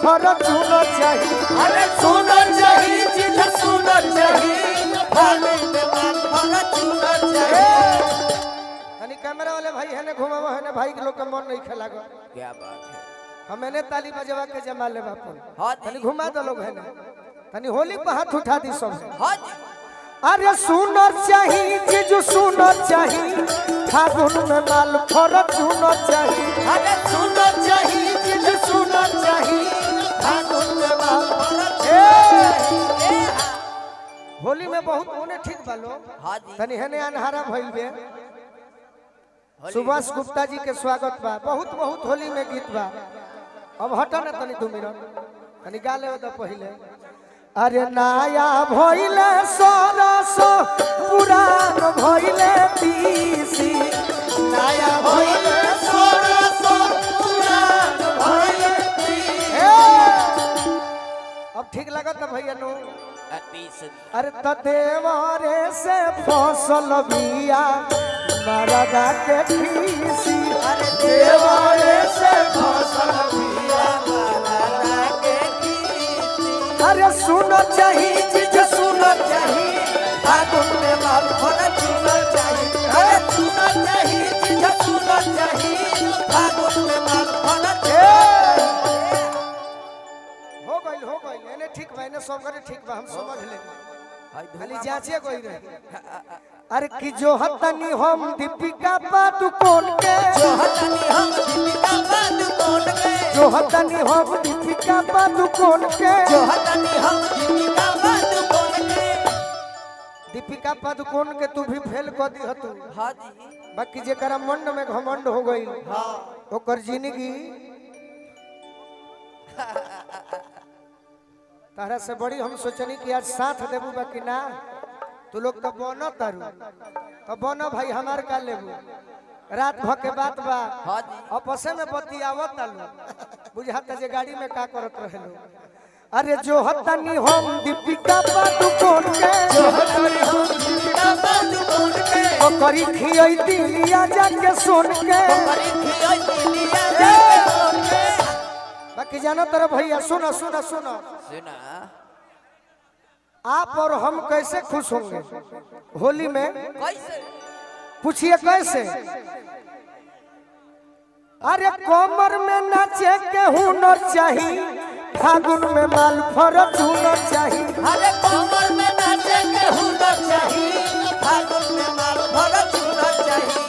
Fortuner चाहिए। अरे सुनर चाहिए चीज सुनर चाहिए फागुन में माल फॉर्च्यूनर चाहिए। तनी कैमरा वाले भाई है ने घुमावा है ने भाई के लोग का मन नहीं खेला गो। क्या बात है हमें ने ताली बजवा के जमा ले बापन। हां तनी घुमा दो लोग है ना तनी होली पे हाथ उठा दी सब। हां अरे सुनर चाहिए जीजू सुनर चाहिए फागुन में माल फॉर्च्यूनर चाहिए। अरे सुनर चाहिए चीज सुनर चाहिए फागुन में माल फॉर्च्यूनर। होली में बहुत होने ठीक बालो। हां जी तनी है ने अनहारा भइल बे। सुभाष गुप्ता जी के स्वागत बा। बहुत बहुत होली में गीत बा। अब हटा ना तनी 2 मिनट तनी गा ले तो पहले। अरे नया भइले सरस पुरान भइले तीसी। नया भइले सरस पुरान भइले तीसी। अब ठीक लगत भैया नु। 30 अरे त देवरे से फसल बिया मरदा के खीसी। अरे देवरे से फसल बिया मरदा के खीसी। अरे सुनर चाहिए चीज सुनर चाहिए फागुन में माल फॉर्च्यूनर चाहिए। अरे सुनर चाहिए चीज सुनर चाहिए फागुन में माल फॉर्च्यूनर। हो गइल एने ठीक बा एने सब करे ठीक बा हम समझ ले खाली जांचे कोई रहे। अरे कि जो हतनी हम दीपिका पादुकोण के जो हतनी हम दीपिका पादुकोण के जो हतनी हम दीपिका पादुकोण के जो हतनी हम दीपिका पादुकोण के। दीपिका पादुकोण के तू भी फेल कर दी हतू। हां जी बाकी जेकरा मन में घमंड हो गई हां ओकर जिंदगी तारा से बड़ी हम सोचनी कि आज साथ देबू बाकी ना तू लोग तो बनो तारू तो बनो भाई हमार का लेबू। रात भर के बात बा हां जी आपसे में बतियावत तालू बुझाता जे गाड़ी में का करत रहेलो। अरे जो हतनी हम दीपिका पादुकोण के जो हतनी हम दीपिका पादुकोण के ओकरी खियई दिलिया जाके सुन के हमारी खियाई दिलिया जाके सुन के। बाकी जानो तेरा भैया सुनो सुनो सुनो सुना आप और हम कैसे खुश होंगे होली में कैसे पूछिए कैसे। अरे कमर में नाचे के हुनर चाहिए फागुन में माल फॉर्च्यूनर चाहिए। अरे कमर में नाचे के हुनर चाहिए फागुन में माल फॉर्च्यूनर चाहिए।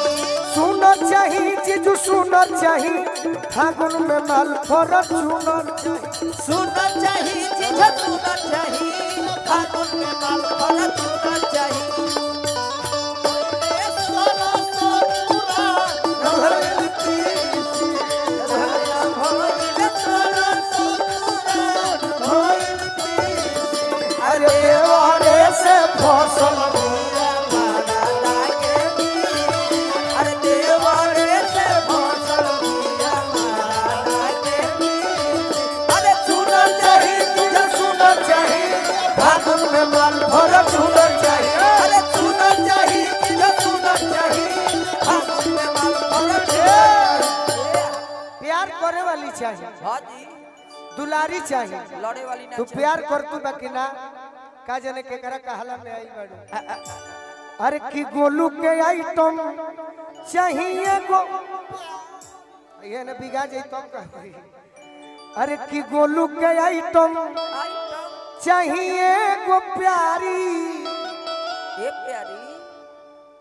सुनर चाहिए जीजू सुनर चाहिए फागुन में माल फॉर्च्यूनर चाहिए। सुनर चाहिए चीज सुनर चाहिए फागुन में माल फॉर्च्यूनर चाहिए। अरे देवारे से फसल बिया मरदा के खीसी। अरे देवरे से फसल बिया मरदा के खीसी। अरे सुनर चाहिए तुझे सुनर चाहिए फागुन में माल फॉर्च्यूनर चाहिए। अरे सुनर चाहिए तुझे सुनर चाहिए फागुन में माल फॉर्च्यूनर। प्यार करे वाली चाहिए हां जी दुलारी चाहिए। लड़े वाली ना तू प्यार कर तू बाकी ना का जाने केकरा कहला में आई बाड़ू। अरे की गोलू के आइटम चाहिए गो ये ने बिगा जाई तब कहबी। अरे की गोलू के आइटम चाहिए गो प्यारी ये प्यारी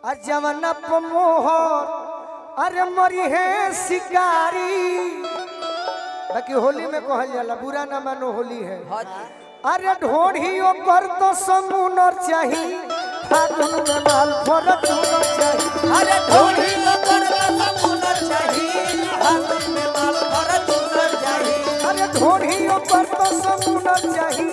आ जवाना पमोहर अरे मरी है शिकारी। बाकी होली में कहल जाला बुरा ना मानो होली है। हां जी अरे ढोढ़ियों पर तो समुनर चाहिए फागुन में माल फॉर्च्यूनर चाहिए। अरे ढोली पर समुनर चाहिए फागुन में माल फॉर्च्यूनर चाहिए। अरे ढोढ़ियों पर तो समुनर चाहिए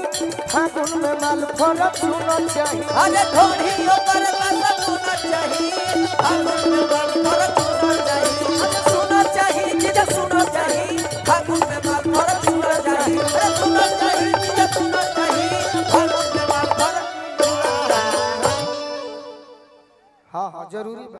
फागुन में माल फॉर्च्यूनर चाहिए। अरे ढोली पर समुनर चाहिए फागुन में माल फॉर्च्यूनर चाहिए। अरे सुनर चाहिए चीज सुनर चाहिए फागुन में माल फॉर्च्यूनर चाहिए। अरे सुनर चाहिए चीज सुनर चाहिए फागुन में माल फॉर्च्यूनर। हाँ हाँ जरूरी।